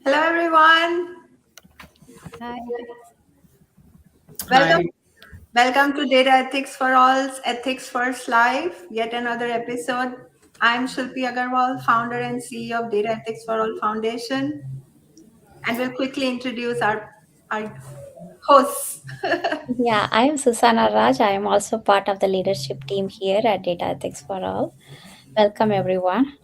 Hello, everyone. Hi. Welcome, Hi. welcome to Data Ethics for All's Ethics First Live, yet another episode. I'm Shilpi Agarwal, founder and CEO of DataEthics4All Foundation, and we'll quickly introduce our hosts. Yeah, I am Susanna Raj. I am also part of the leadership team here at Data Ethics for All. Welcome, everyone.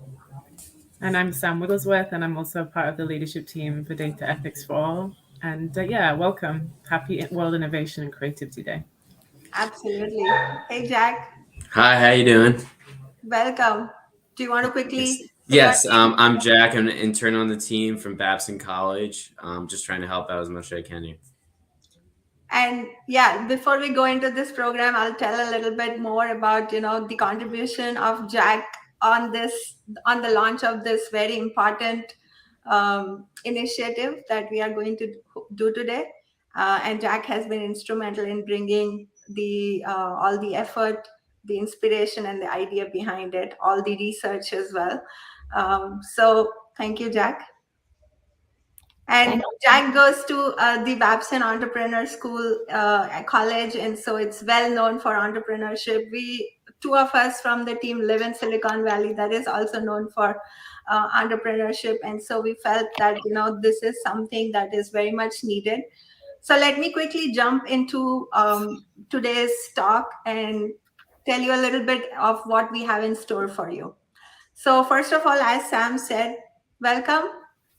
And I'm Sam Wigglesworth, and I'm also part of the leadership team for Data Ethics for All. And welcome. Happy World Innovation and Creativity Day. Absolutely. Hey, Jack. Hi, how you doing? Welcome. Do you want to Yes, quickly say your yes. name? I'm Jack. I'm an intern on the team from Babson College. Just trying to help out as much as I can here. And yeah, before we go into this program, I'll tell a little bit more about the contribution of Jack on the launch of this very important initiative that we are going to do today. And Jack has been instrumental in bringing the all the effort, the inspiration, and the idea behind it, all the research as well. So thank you, Jack. And Thank Jack goes to the Babson Entrepreneur School at college, and so it's well known for entrepreneurship. Two of us from the team live in Silicon Valley, that is also known for entrepreneurship, and so we felt that this is something that is very much needed. So let me quickly jump into today's talk and tell you a little bit of what we have in store for you. So first of all, as Sam said, welcome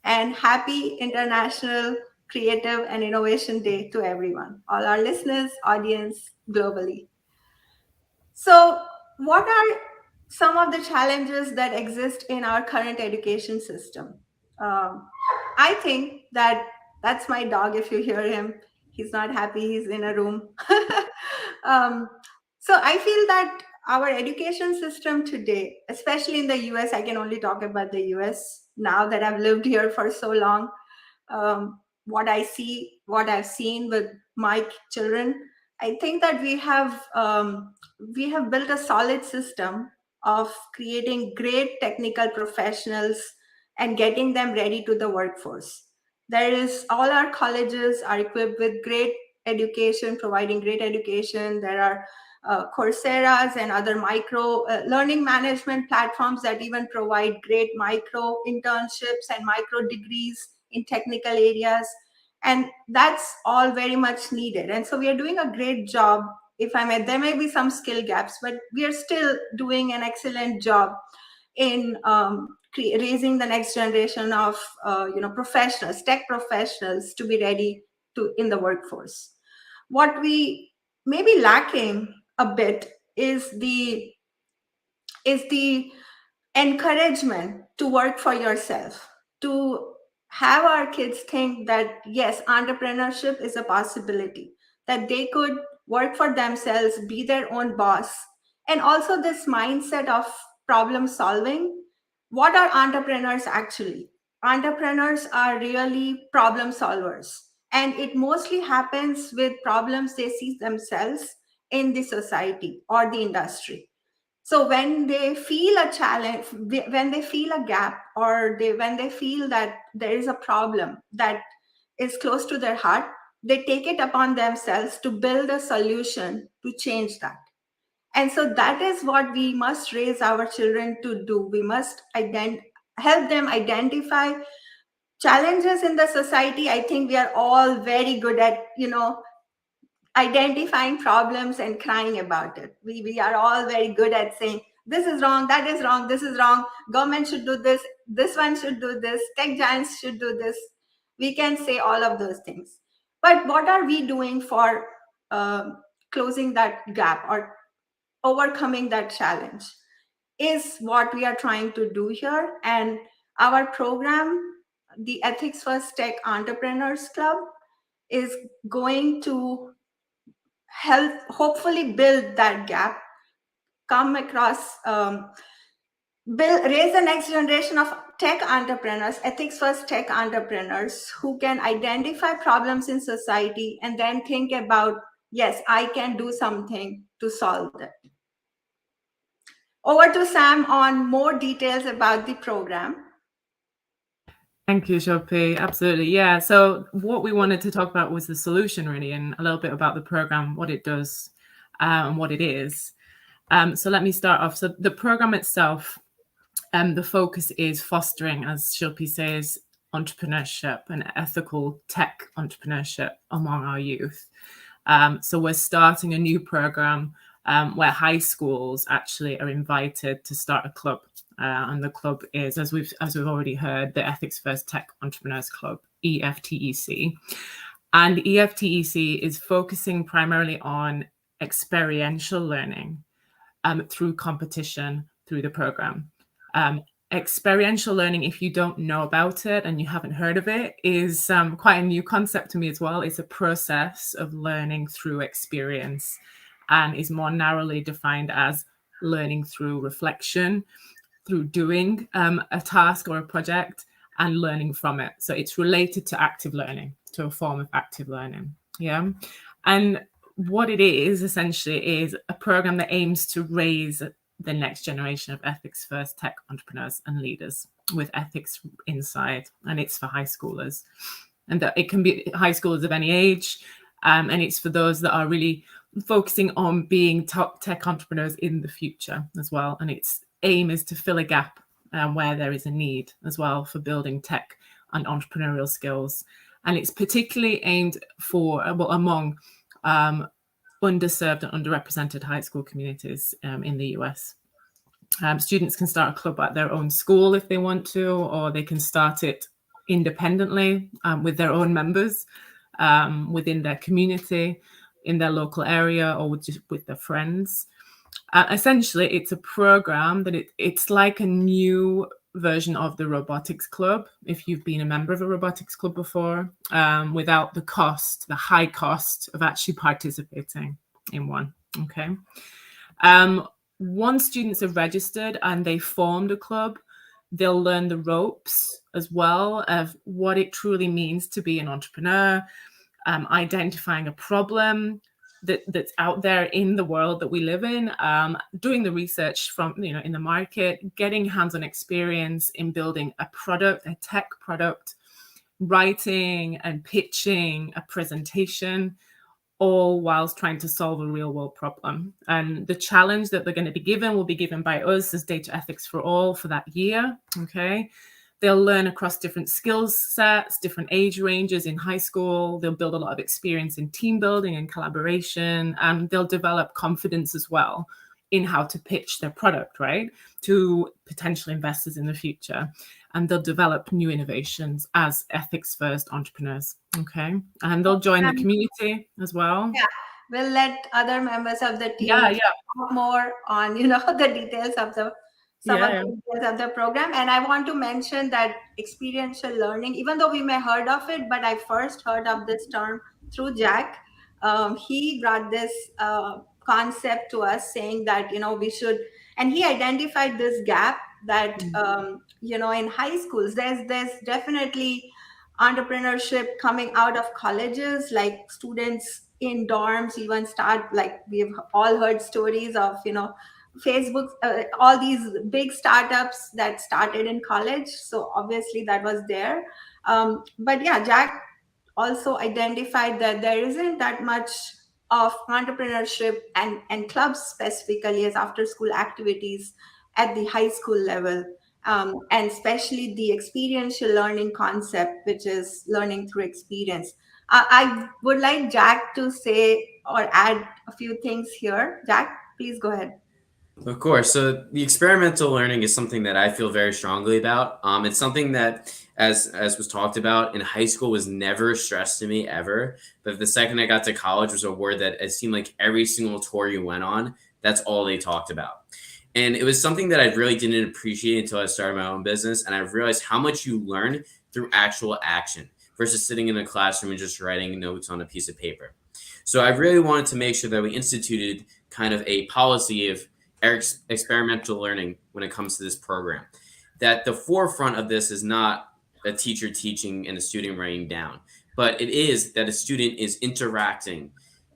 and happy International Creative and Innovation Day to everyone, all our listeners, audience globally. So what are some of the challenges that exist in our current education system? I think that's my dog. If you hear him, he's not happy. He's in a room. um, so I feel that our education system today, especially in the US, I can only talk about the US now that I've lived here for so long. What I see, what I've seen with my children, I think that we have built a solid system of creating great technical professionals and getting them ready to the workforce. There is all our colleges are equipped with great education, providing great education. There are Coursera's and other micro learning management platforms that even provide great micro internships and micro degrees in technical areas. And that's all very much needed. And so we are doing a great job. If I may, there may be some skill gaps, but we are still doing an excellent job in raising the next generation of professionals, tech professionals, to be ready to in the workforce. What we may be lacking a bit is the encouragement to work for yourself, to have our kids think that yes, entrepreneurship is a possibility, that they could work for themselves, be their own boss. And also this mindset of problem solving. What are entrepreneurs actually? Entrepreneurs are really problem solvers, and it mostly happens with problems they see themselves in the society or the industry. So when they feel a challenge, when they feel a gap, or when they feel that there is a problem that is close to their heart, they take it upon themselves to build a solution to change that. And so that is what we must raise our children to do. We must help them identify challenges in the society. I think we are all very good at identifying problems and crying about it. We are all very good at saying, this is wrong, that is wrong, this is wrong, government should do this, this one should do this, tech giants should do this. We can say all of those things. But what are we doing for closing that gap or overcoming that challenge is what we are trying to do here. And our program, the Ethics First Tech Entrepreneurs Club, is going to help hopefully build that gap, come across, raise the next generation of tech entrepreneurs, ethics first tech entrepreneurs, who can identify problems in society and then think about, yes, I can do something to solve them. Over to Sam on more details about the program. Thank you, Shopi. Absolutely. Yeah. So what we wanted to talk about was the solution, really, and a little bit about the program, what it does, and what it is. So let me start off. So the program itself, the focus is fostering, as Shilpi says, entrepreneurship and ethical tech entrepreneurship among our youth. So we're starting a new program where high schools actually are invited to start a club. And the club is, as we've already heard, the Ethics First Tech Entrepreneurs Club, EFTEC. And EFTEC is focusing primarily on experiential learning through competition through the program. Experiential learning, if you don't know about it and you haven't heard of it, is quite a new concept to me as well. It's a process of learning through experience and is more narrowly defined as learning through reflection, through doing a task or a project and learning from it. So it's related to active learning, to a form of active learning. Yeah. And what it is essentially is a program that aims to raise the next generation of ethics first tech entrepreneurs and leaders with ethics inside, and it's for high schoolers, and that it can be high schoolers of any age, and it's for those that are really focusing on being top tech entrepreneurs in the future as well. And its aim is to fill a gap where there is a need as well for building tech and entrepreneurial skills, and it's particularly aimed for among underserved and underrepresented high school communities in the US. Students can start a club at their own school if they want to, or they can start it independently with their own members within their community, in their local area, or with their friends. Essentially, it's a program that it's like a new version of the robotics club, if you've been a member of a robotics club before, without the high cost of actually participating in one. Okay. Once students have registered and they formed a club, they'll learn the ropes as well of what it truly means to be an entrepreneur, identifying a problem that's out there in the world that we live in, doing the research from, in the market, getting hands-on experience in building a product, a tech product, writing and pitching a presentation, all whilst trying to solve a real world problem. And the challenge that they're going to be given will be given by us as Data Ethics for All for that year. Okay. They'll learn across different skills sets, different age ranges in high school. They'll build a lot of experience in team building and collaboration, and they'll develop confidence as well in how to pitch their product, right, to potential investors in the future. And they'll develop new innovations as ethics first entrepreneurs. Okay. And they'll join the community as well. Yeah. We'll let other members of the team talk more on, the details of the details of the program. And I want to mention that experiential learning, even though we may heard of it, but I first heard of this term through Jack. He brought this concept to us, saying that, we should, and he identified this gap that, in high schools, there's definitely entrepreneurship coming out of colleges, like students in dorms even start, like we've all heard stories of, Facebook, all these big startups that started in college. So obviously that was there. But yeah, Jack also identified that there isn't that much of entrepreneurship and clubs specifically as after school activities at the high school level. And especially the experiential learning concept, which is learning through experience. I would like Jack to say or add a few things here. Jack, please go ahead. Of course. So the experimental learning is something that I feel very strongly about. It's something that, as was talked about in high school, was never stressed to me ever. But the second I got to college was a word that it seemed like every single tour you went on, that's all they talked about. And it was something that I really didn't appreciate until I started my own business. And I've realized how much you learn through actual action versus sitting in a classroom and just writing notes on a piece of paper. So I really wanted to make sure that we instituted kind of a policy of experimental learning when it comes to this program. That the forefront of this is not a teacher teaching and a student writing down, but it is that a student is interacting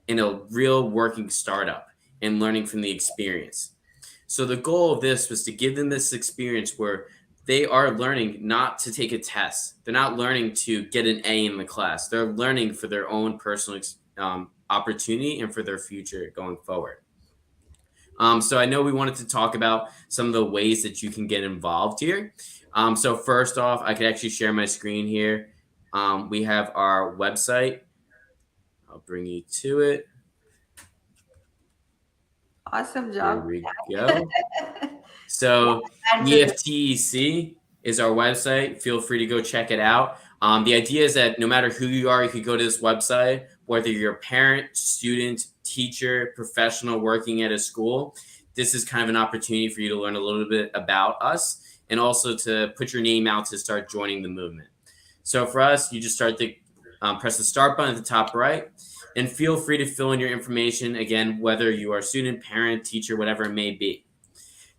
in a real working startup and learning from the experience. So the goal of this was to give them this experience where they are learning not to take a test. They're not learning to get an A in the class. They're learning for their own personal opportunity and for their future going forward. So I know we wanted to talk about some of the ways that you can get involved here. So first off, I could actually share my screen here. We have our website. I'll bring you to it. Awesome job. Here we go. So EFTEC is our website. Feel free to go check it out. The idea is that no matter who you are, you could go to this website, whether you're a parent, student, teacher, professional working at a school. This is kind of an opportunity for you to learn a little bit about us and also to put your name out to start joining the movement. So for us, you just start to press the start button at the top right, and feel free to fill in your information, again, whether you are a student, parent, teacher, whatever it may be.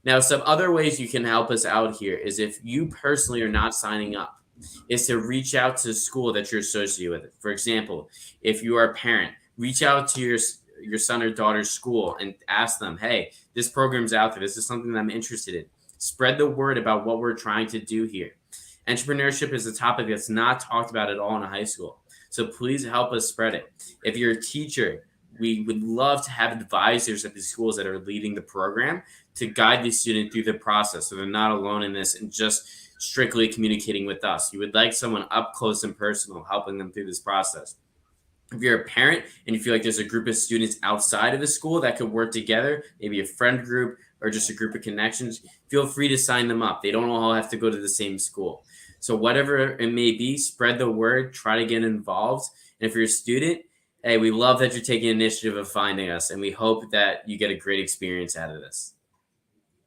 Now, some other ways you can help us out here is if you personally are not signing up, is to reach out to the school that you're associated with. For example, if you are a parent, reach out to your son or daughter's school and ask them, hey, this program's out there. This is something that I'm interested in. Spread the word about what we're trying to do here. Entrepreneurship is a topic that's not talked about at all in a high school. So please help us spread it. If you're a teacher, we would love to have advisors at the schools that are leading the program to guide the student through the process so they're not alone in this and just strictly communicating with us. You would like someone up close and personal helping them through this process. If you're a parent and you feel like there's a group of students outside of the school that could work together, maybe a friend group or just a group of connections, feel free to sign them up. They don't all have to go to the same school. So whatever it may be, spread the word, try to get involved. And if you're a student, hey, we love that you're taking initiative of finding us, and we hope that you get a great experience out of this.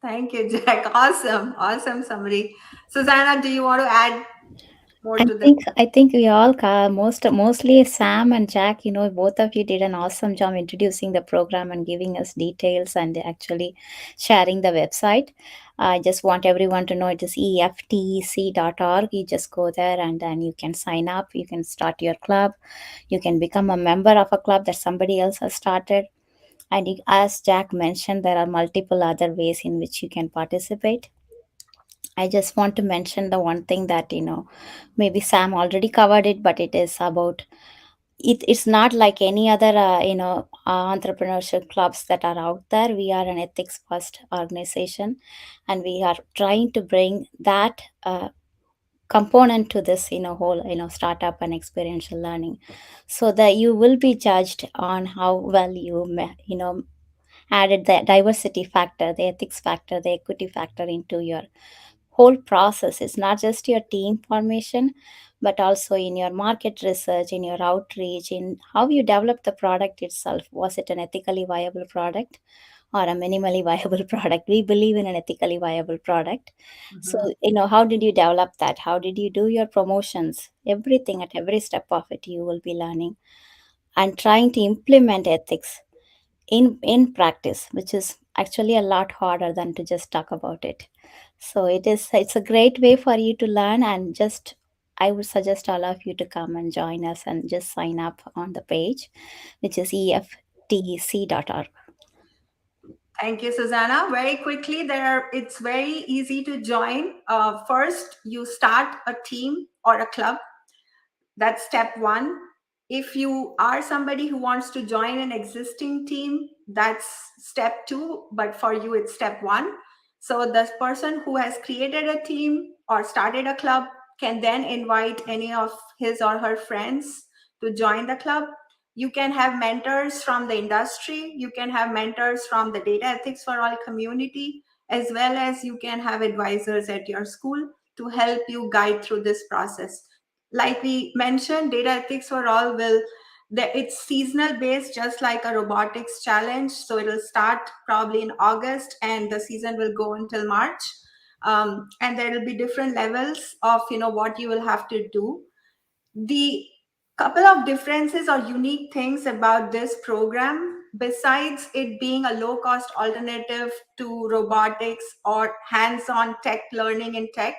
Thank you, Jack. Awesome summary. Susanna, do you want to add more to this? I think we all mostly Sam and Jack, both of you did an awesome job introducing the program and giving us details and actually sharing the website. I just want everyone to know it is EFTEC.org. You just go there and then you can sign up. You can start your club. You can become a member of a club that somebody else has started. And as Jack mentioned, there are multiple other ways in which you can participate. I just want to mention the one thing that, maybe Sam already covered it, but it is about it's not like any other, entrepreneurship clubs that are out there. We are an ethics first organization, and we are trying to bring that component to this, whole, startup and experiential learning, so that you will be judged on how well you, added the diversity factor, the ethics factor, the equity factor into your whole process. It's not just your team formation, but also in your market research, in your outreach, in how you develop the product itself. Was it an ethically viable product or a minimally viable product? We believe in an ethically viable product. So, how did you develop that? How did you do your promotions? Everything, at every step of it, you will be learning and trying to implement ethics in practice, which is actually a lot harder than to just talk about it. So it's a great way for you to learn, and just I would suggest all of you to come and join us and just sign up on the page, which is EFTEC.org. Thank you, Susanna. Very quickly, it's very easy to join. First, you start a team or a club. That's step one. If you are somebody who wants to join an existing team, that's step two. But for you, it's step one. So the person who has created a team or started a club can then invite any of his or her friends to join the club. You can have mentors from the industry. You can have mentors from the Data Ethics for All community, as well as you can have advisors at your school to help you guide through this process. Like we mentioned, Data Ethics for All it's seasonal based, just like a robotics challenge. So it'll start probably in August and the season will go until March. And there will be different levels of, what you will have to do. The couple of differences or unique things about this program, besides it being a low cost alternative to robotics or hands-on tech learning in tech,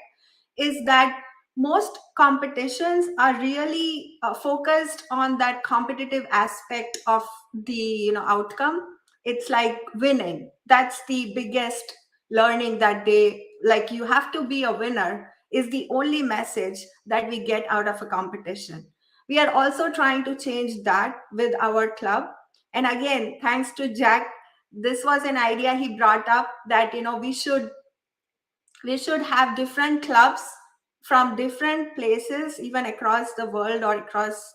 is that most competitions are really focused on that competitive aspect of the outcome. It's like winning. That's the biggest learning that day, like you have to be a winner, is the only message that we get out of a competition. We are also trying to change that with our club. And again, thanks to Jack, this was an idea he brought up, that we should have different clubs from different places, even across the world or across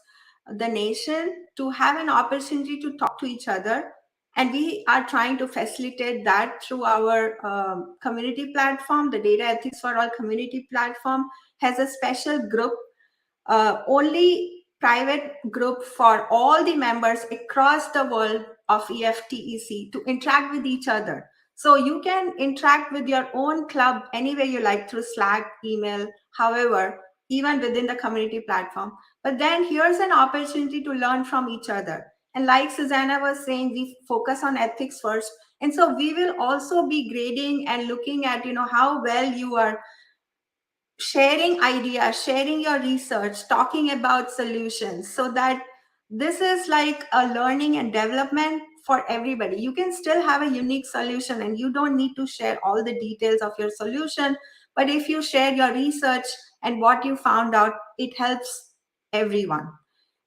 the nation, to have an opportunity to talk to each other. And we are trying to facilitate that through our community platform. The Data Ethics for All community platform has a special group, only private group for all the members across the world of EFTEC to interact with each other. So you can interact with your own club any way you like, through Slack, email, however, even within the community platform. But then here's an opportunity to learn from each other. And like Susanna was saying, we focus on ethics first. And so we will also be grading and looking at, how well you are sharing ideas, sharing your research, talking about solutions, so that this is like a learning and development for everybody. You can still have a unique solution and you don't need to share all the details of your solution. But if you share your research and what you found out, it helps everyone.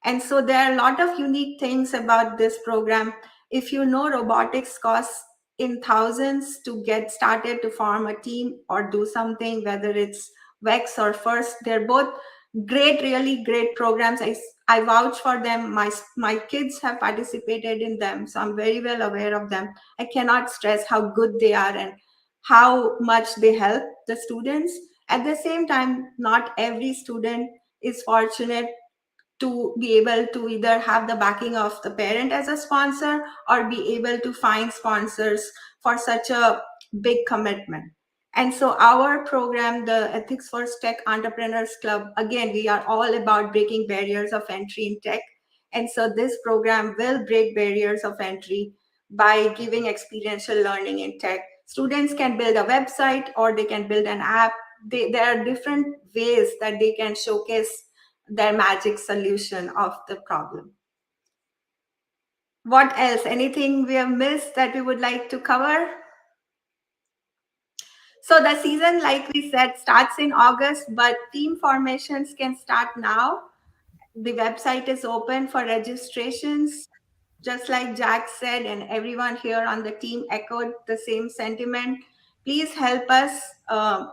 And so there are a lot of unique things about this program. If you know, robotics costs in thousands to get started, to form a team or do something, whether it's WEX or FIRST. They're both great, really great programs. I vouch for them. My kids have participated in them, so I'm very well aware of them. I cannot stress how good they are and how much they help the students. At the same time, not every student is fortunate to be able to either have the backing of the parent as a sponsor or be able to find sponsors for such a big commitment. And so our program, the Ethics4 Tech Entrepreneurs Club, again, we are all about breaking barriers of entry in tech. And so this program will break barriers of entry by giving experiential learning in tech. Students can build a website or they can build an app. There are different ways that they can showcase their magic solution of the problem. What else? Anything we have missed that we would like to cover? So the season, like we said, starts in August, but team formations can start now. The website is open for registrations. Just like Jack said, and everyone here on the team echoed the same sentiment. Please help us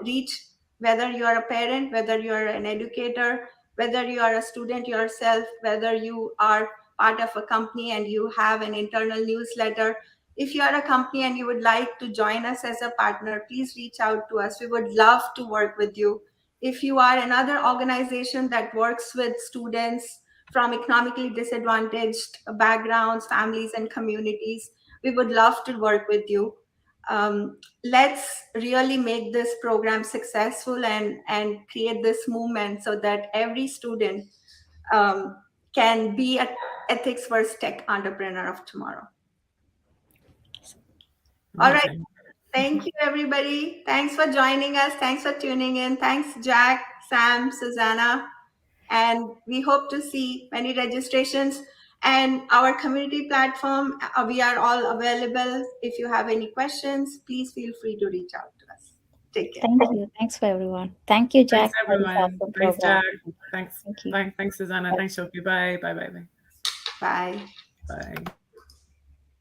reach, whether you are a parent, whether you are an educator, whether you are a student yourself, whether you are part of a company and you have an internal newsletter. If you are a company and you would like to join us as a partner, please reach out to us. We would love to work with you. If you are another organization that works with students from economically disadvantaged backgrounds, families, and communities, we would love to work with you. Let's really make this program successful and create this movement so that every student can be an ethics first tech entrepreneur of tomorrow. All right. Thank you, everybody. Thanks for joining us. Thanks for tuning in. Thanks, Jack, Sam, Susanna. And we hope to see many registrations. And our community platform, we are all available. If you have any questions, please feel free to reach out to us. Take care. Thank you. Thanks for everyone. Thank you, Jack. Thanks, everyone. For this awesome Thanks, Jack. program. Thanks. Thank you. Thanks, Susanna. Thanks, Shoki. Bye. Bye. Bye. Bye. Bye.